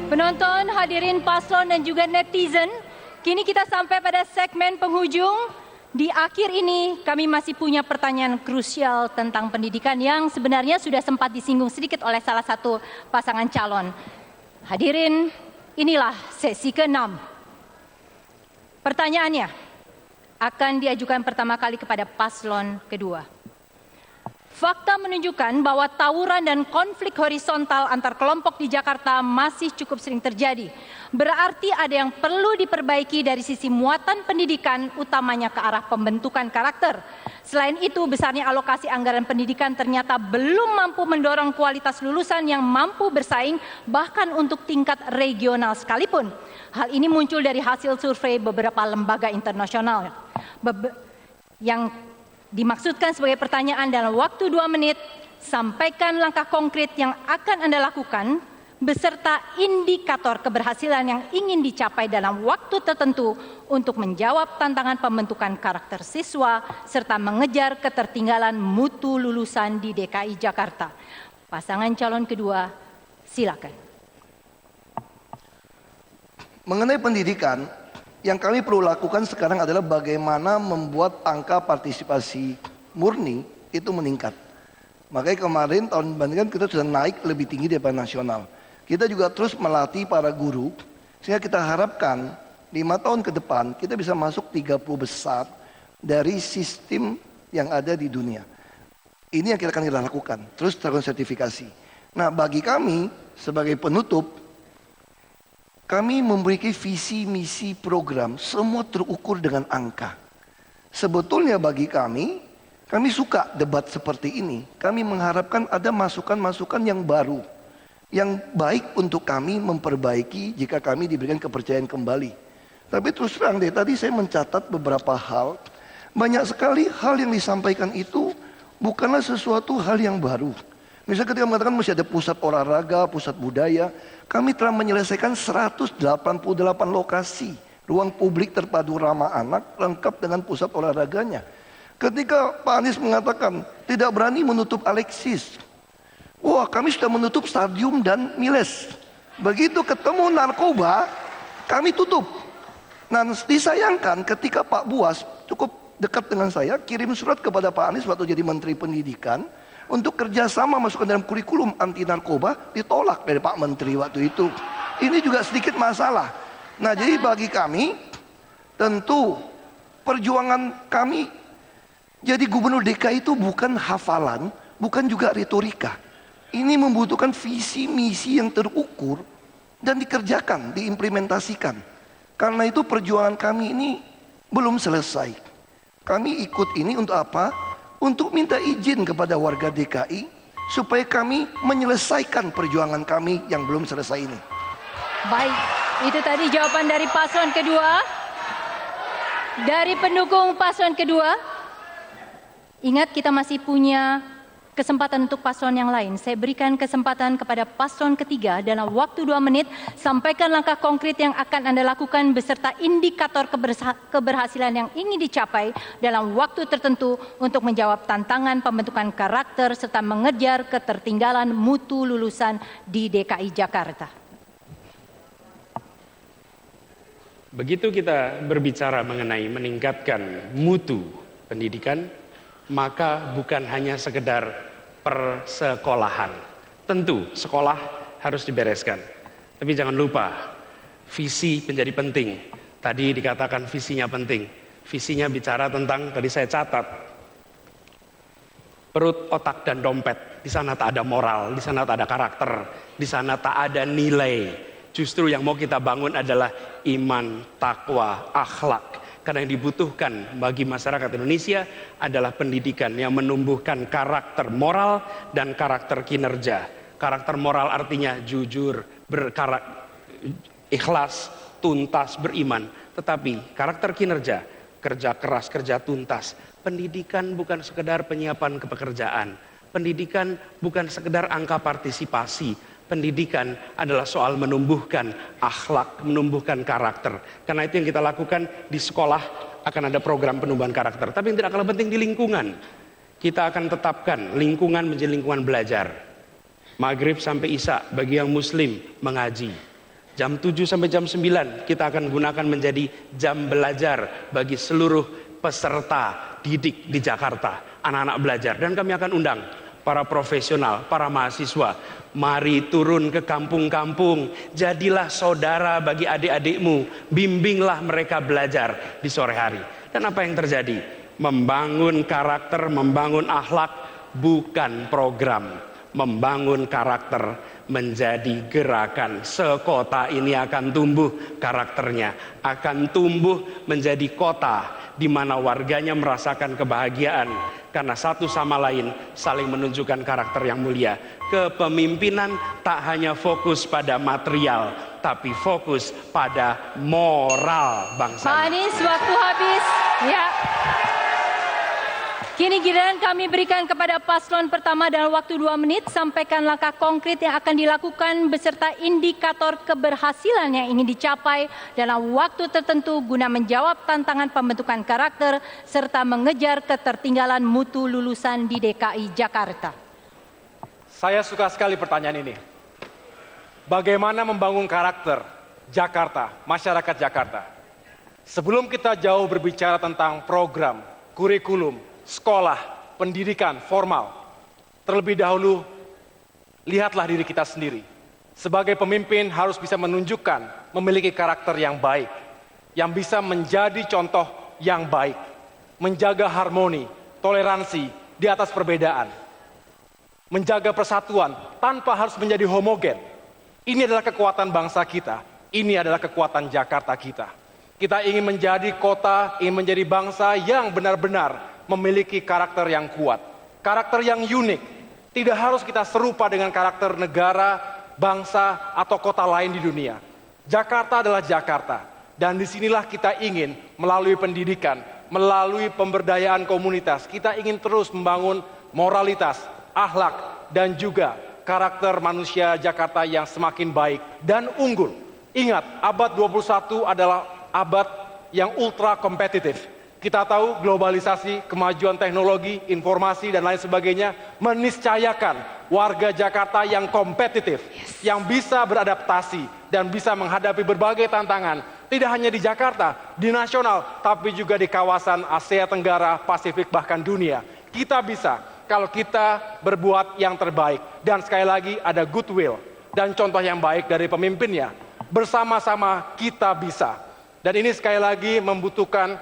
Penonton, hadirin paslon dan juga netizen, kini kita sampai pada segmen penghujung. Di akhir ini kami masih punya pertanyaan krusial tentang pendidikan yang sebenarnya sudah sempat disinggung sedikit oleh salah satu pasangan calon. Hadirin, inilah sesi ke-6. Pertanyaannya akan diajukan pertama kali kepada paslon kedua. Fakta menunjukkan bahwa tawuran dan konflik horizontal antar kelompok di Jakarta masih cukup sering terjadi. Berarti ada yang perlu diperbaiki dari sisi muatan pendidikan, utamanya ke arah pembentukan karakter. Selain itu, besarnya alokasi anggaran pendidikan ternyata belum mampu mendorong kualitas lulusan yang mampu bersaing bahkan untuk tingkat regional sekalipun. Hal ini muncul dari hasil survei beberapa lembaga internasional. Yang dimaksudkan sebagai pertanyaan dalam waktu 2 menit, sampaikan langkah konkret yang akan Anda lakukan beserta indikator keberhasilan yang ingin dicapai dalam waktu tertentu untuk menjawab tantangan pembentukan karakter siswa serta mengejar ketertinggalan mutu lulusan di DKI Jakarta. Pasangan calon kedua, silakan. Mengenai pendidikan, yang kami perlu lakukan sekarang adalah bagaimana membuat angka partisipasi murni itu meningkat. Makanya kemarin tahun bandingkan kita sudah naik lebih tinggi daripada nasional. Kita juga terus melatih para guru sehingga kita harapkan 5 tahun ke depan kita bisa masuk 30 besar dari sistem yang ada di dunia. Ini yang kita akan lakukan, terus terus sertifikasi. Nah, bagi kami sebagai penutup, kami memiliki visi, misi, program, semua terukur dengan angka. Sebetulnya bagi kami suka debat seperti ini. Kami mengharapkan ada masukan-masukan yang baru, yang baik untuk kami memperbaiki jika kami diberikan kepercayaan kembali. Tapi terus terang deh, tadi saya mencatat beberapa hal. Banyak sekali hal yang disampaikan itu bukanlah sesuatu hal yang baru. Misalnya ketika mengatakan masih ada pusat olahraga, pusat budaya, kami telah menyelesaikan 188 lokasi ruang publik terpadu ramah anak lengkap dengan pusat olahraganya. Ketika Pak Anies mengatakan tidak berani menutup Alexis, wah kami sudah menutup Stadium dan Miles. Begitu ketemu narkoba, kami tutup. Nah, disayangkan ketika Pak Buas cukup dekat dengan saya, kirim surat kepada Pak Anies waktu jadi Menteri Pendidikan, untuk kerjasama masukkan dalam kurikulum anti narkoba, ditolak dari Pak Menteri waktu itu. Ini juga sedikit masalah. Nah, jadi bagi kami tentu perjuangan kami jadi gubernur DKI itu bukan hafalan, bukan juga retorika. Ini membutuhkan visi misi yang terukur dan dikerjakan, diimplementasikan. Karena itu perjuangan kami ini belum selesai. Kami ikut ini untuk apa? Untuk minta izin kepada warga DKI supaya kami menyelesaikan perjuangan kami yang belum selesai ini. Baik, itu tadi jawaban dari paslon kedua. Dari pendukung paslon kedua, ingat kita masih punya kesempatan untuk paslon yang lain. Saya berikan kesempatan kepada paslon ketiga dalam waktu 2 menit. Sampaikan langkah konkret yang akan Anda lakukan beserta indikator keberhasilan yang ingin dicapai dalam waktu tertentu untuk menjawab tantangan pembentukan karakter serta mengejar ketertinggalan mutu lulusan di DKI Jakarta. Begitu kita berbicara mengenai meningkatkan mutu pendidikan, maka bukan hanya sekedar persekolahan. Tentu sekolah harus dibereskan. Tapi jangan lupa, visi menjadi penting. Tadi dikatakan visinya penting. Visinya bicara tentang, tadi saya catat, perut, otak, dan dompet. Di sana tak ada moral, di sana tak ada karakter, di sana tak ada nilai. Justru yang mau kita bangun adalah iman, takwa, akhlak. Karena yang dibutuhkan bagi masyarakat Indonesia adalah pendidikan yang menumbuhkan karakter moral dan karakter kinerja. Karakter moral artinya jujur, ikhlas, tuntas, beriman. Tetapi karakter kinerja, kerja keras, kerja tuntas. Pendidikan bukan sekedar penyiapan kepekerjaan. Pendidikan bukan sekedar angka partisipasi. Pendidikan adalah soal menumbuhkan akhlak, menumbuhkan karakter. Karena itu yang kita lakukan di sekolah akan ada program penumbuhan karakter. Tapi yang tidak kalah penting di lingkungan. Kita akan tetapkan lingkungan menjadi lingkungan belajar. Maghrib sampai Isya bagi yang muslim mengaji. Jam 7 sampai jam 9 kita akan gunakan menjadi jam belajar bagi seluruh peserta didik di Jakarta. Anak-anak belajar, dan kami akan undang para profesional, para mahasiswa. Mari turun ke kampung-kampung, jadilah saudara bagi adik-adikmu, bimbinglah mereka belajar di sore hari. Dan apa yang terjadi? Membangun karakter, membangun akhlak, bukan program. Membangun karakter menjadi gerakan. Sekota ini akan tumbuh karakternya, akan tumbuh menjadi kota di mana warganya merasakan kebahagiaan karena satu sama lain saling menunjukkan karakter yang mulia. Kepemimpinan tak hanya fokus pada material, tapi fokus pada moral bangsa. Pak Anies, waktu habis. Ya. Kini giliran kami berikan kepada paslon pertama dalam waktu 2 menit. Sampaikan langkah konkret yang akan dilakukan beserta indikator keberhasilan yang ingin dicapai dalam waktu tertentu guna menjawab tantangan pembentukan karakter serta mengejar ketertinggalan mutu lulusan di DKI Jakarta. Saya suka sekali pertanyaan ini. Bagaimana membangun karakter Jakarta, masyarakat Jakarta? Sebelum kita jauh berbicara tentang program, kurikulum, sekolah, pendidikan formal, terlebih dahulu lihatlah diri kita sendiri. Sebagai pemimpin harus bisa menunjukkan memiliki karakter yang baik, yang bisa menjadi contoh yang baik, menjaga harmoni, toleransi di atas perbedaan, menjaga persatuan tanpa harus menjadi homogen. Ini adalah kekuatan bangsa kita, ini adalah kekuatan Jakarta kita. Kita ingin menjadi kota, ingin menjadi bangsa yang benar-benar memiliki karakter yang kuat, karakter yang unik. Tidak harus kita serupa dengan karakter negara, bangsa, atau kota lain di dunia. Jakarta adalah Jakarta, dan disinilah kita ingin melalui pendidikan, melalui pemberdayaan komunitas, kita ingin terus membangun moralitas, akhlak, dan juga karakter manusia Jakarta yang semakin baik dan unggul. Ingat, abad 21 adalah abad yang ultra kompetitif. Kita tahu globalisasi, kemajuan teknologi, informasi, dan lain sebagainya meniscayakan warga Jakarta yang kompetitif, yang bisa beradaptasi dan bisa menghadapi berbagai tantangan. Tidak hanya di Jakarta, di nasional, tapi juga di kawasan Asia Tenggara, Pasifik, bahkan dunia. Kita bisa kalau kita berbuat yang terbaik. Dan sekali lagi ada goodwill dan contoh yang baik dari pemimpinnya. Bersama-sama kita bisa. Dan ini sekali lagi membutuhkan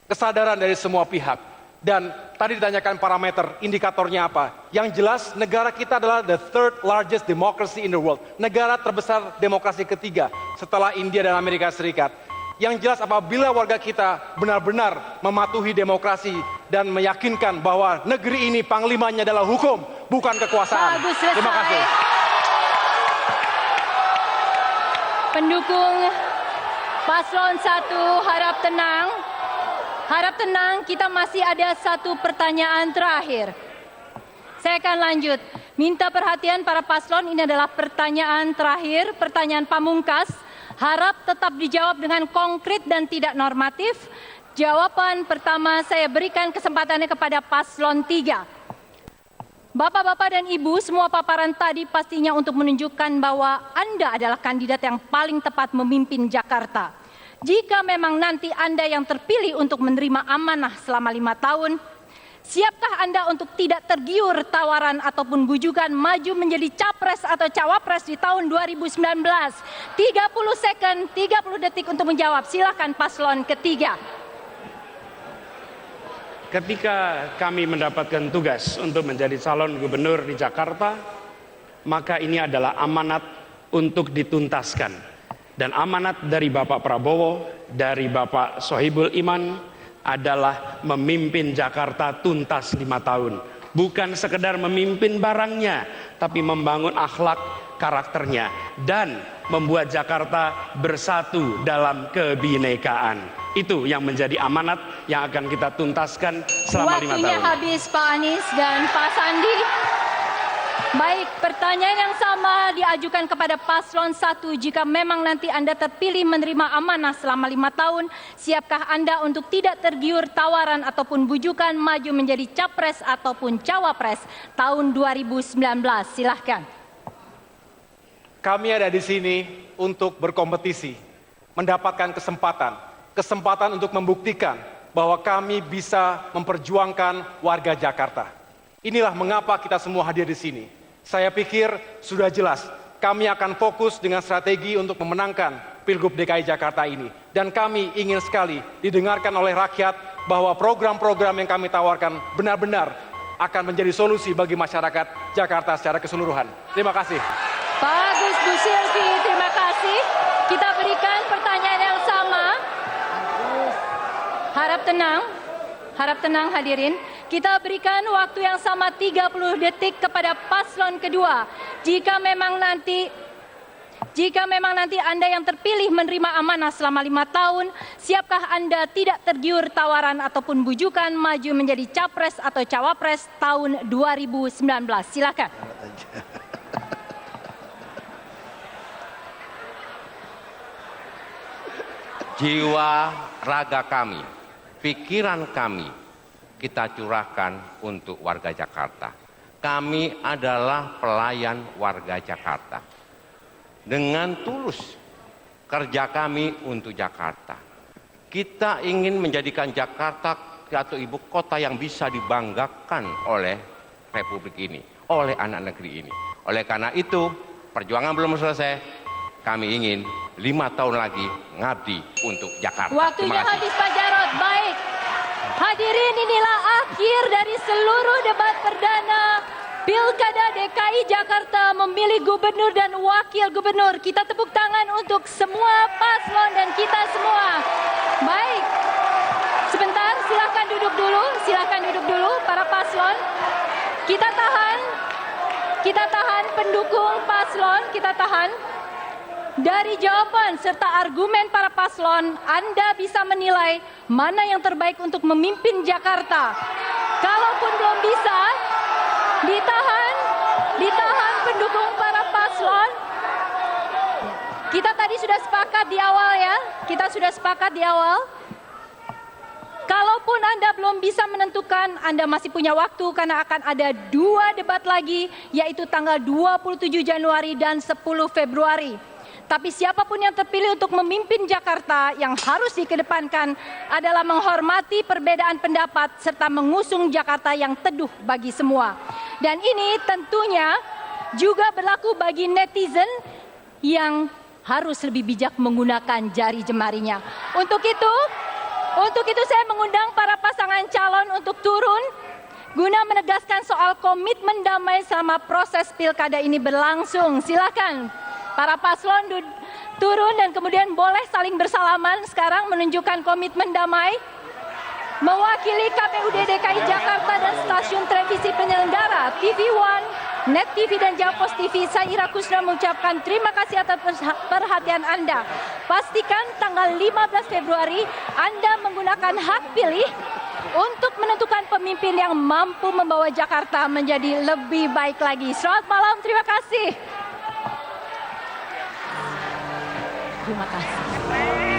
kesadaran dari semua pihak. Dan tadi ditanyakan parameter, indikatornya apa? Yang jelas negara kita adalah the third largest democracy in the world. Negara terbesar demokrasi ketiga setelah India dan Amerika Serikat. Yang jelas apabila warga kita benar-benar mematuhi demokrasi dan meyakinkan bahwa negeri ini panglimanya adalah hukum, bukan kekuasaan. Bagus, Terima kasih. Pendukung Paslon 1 harap tenang. Harap tenang, kita masih ada satu pertanyaan terakhir. Saya akan lanjut. Minta perhatian para paslon, ini adalah pertanyaan terakhir, pertanyaan pamungkas. Harap tetap dijawab dengan konkret dan tidak normatif. Jawaban pertama saya berikan kesempatannya kepada paslon 3. Bapak-bapak dan Ibu, semua paparan tadi pastinya untuk menunjukkan bahwa Anda adalah kandidat yang paling tepat memimpin Jakarta. Jika memang nanti Anda yang terpilih untuk menerima amanah selama 5 tahun, siapkah Anda untuk tidak tergiur tawaran ataupun bujukan maju menjadi capres atau cawapres di tahun 2019? 30 second, 30 detik untuk menjawab. Silakan paslon ketiga. Ketika kami mendapatkan tugas untuk menjadi calon gubernur di Jakarta, maka ini adalah amanat untuk dituntaskan. Dan amanat dari Bapak Prabowo, dari Bapak Sohibul Iman adalah memimpin Jakarta tuntas 5 tahun. Bukan sekedar memimpin barangnya, tapi membangun akhlak karakternya dan membuat Jakarta bersatu dalam kebinekaan. Itu yang menjadi amanat yang akan kita tuntaskan selama 5 tahun. Waktunya habis Pak Anies dan Pak Sandi. Baik, pertanyaan yang sama diajukan kepada paslon 1. Jika memang nanti Anda terpilih menerima amanah selama 5 tahun, siapkah Anda untuk tidak tergiur tawaran ataupun bujukan maju menjadi capres ataupun cawapres tahun 2019? Silahkan. kami ada di sini untuk berkompetisi, mendapatkan kesempatan untuk membuktikan bahwa kami bisa memperjuangkan warga Jakarta. Inilah mengapa kita semua hadir di sini. Saya pikir sudah jelas, kami akan fokus dengan strategi untuk memenangkan Pilgub DKI Jakarta ini. Dan kami ingin sekali didengarkan oleh rakyat bahwa program-program yang kami tawarkan benar-benar akan menjadi solusi bagi masyarakat Jakarta secara keseluruhan. Terima kasih. Pak Agus Bu Silvi, terima kasih. Kita berikan pertanyaan yang sama. Harap tenang hadirin. Kita berikan waktu yang sama 30 detik kepada paslon kedua. Jika memang nanti Anda yang terpilih menerima amanah selama 5 tahun, siapkah Anda tidak tergiur tawaran ataupun bujukan maju menjadi capres atau cawapres tahun 2019? Silakan. Jiwa raga kami, pikiran kami, kita curahkan untuk warga Jakarta. Kami adalah pelayan warga Jakarta. Dengan tulus kerja kami untuk Jakarta. Kita ingin menjadikan Jakarta atau ibu kota yang bisa dibanggakan oleh Republik ini, oleh anak negeri ini. Oleh karena itu, perjuangan belum selesai. Kami ingin 5 tahun lagi ngabdi untuk Jakarta. Waktunya habis Pak Jarod. Baik. Hadirin, inilah akhir dari seluruh debat perdana Pilkada DKI Jakarta memilih gubernur dan wakil gubernur. Kita tepuk tangan untuk semua paslon dan kita semua. Baik. Sebentar, silakan duduk dulu para paslon. Kita tahan pendukung paslon, kita tahan. Dari jawaban serta argumen para paslon, Anda bisa menilai mana yang terbaik untuk memimpin Jakarta. Kalaupun belum bisa, ditahan pendukung para paslon. Kita tadi sudah sepakat di awal ya, Kalaupun Anda belum bisa menentukan, Anda masih punya waktu karena akan ada 2 debat lagi, yaitu tanggal 27 Januari dan 10 Februari. Tapi siapapun yang terpilih untuk memimpin Jakarta, yang harus dikedepankan adalah menghormati perbedaan pendapat serta mengusung Jakarta yang teduh bagi semua. Dan ini tentunya juga berlaku bagi netizen yang harus lebih bijak menggunakan jari jemarinya. Untuk itu saya mengundang para pasangan calon untuk turun guna menegaskan soal komitmen damai selama proses pilkada ini berlangsung. Silakan. Para paslon turun dan kemudian boleh saling bersalaman sekarang menunjukkan komitmen damai. Mewakili KPUD DKI Jakarta dan stasiun televisi penyelenggara TV One, Net TV dan Javos TV, saya Ira Kusna mengucapkan terima kasih atas perhatian Anda. Pastikan tanggal 15 Februari Anda menggunakan hak pilih untuk menentukan pemimpin yang mampu membawa Jakarta menjadi lebih baik lagi. Selamat malam, terima kasih. Terima kasih.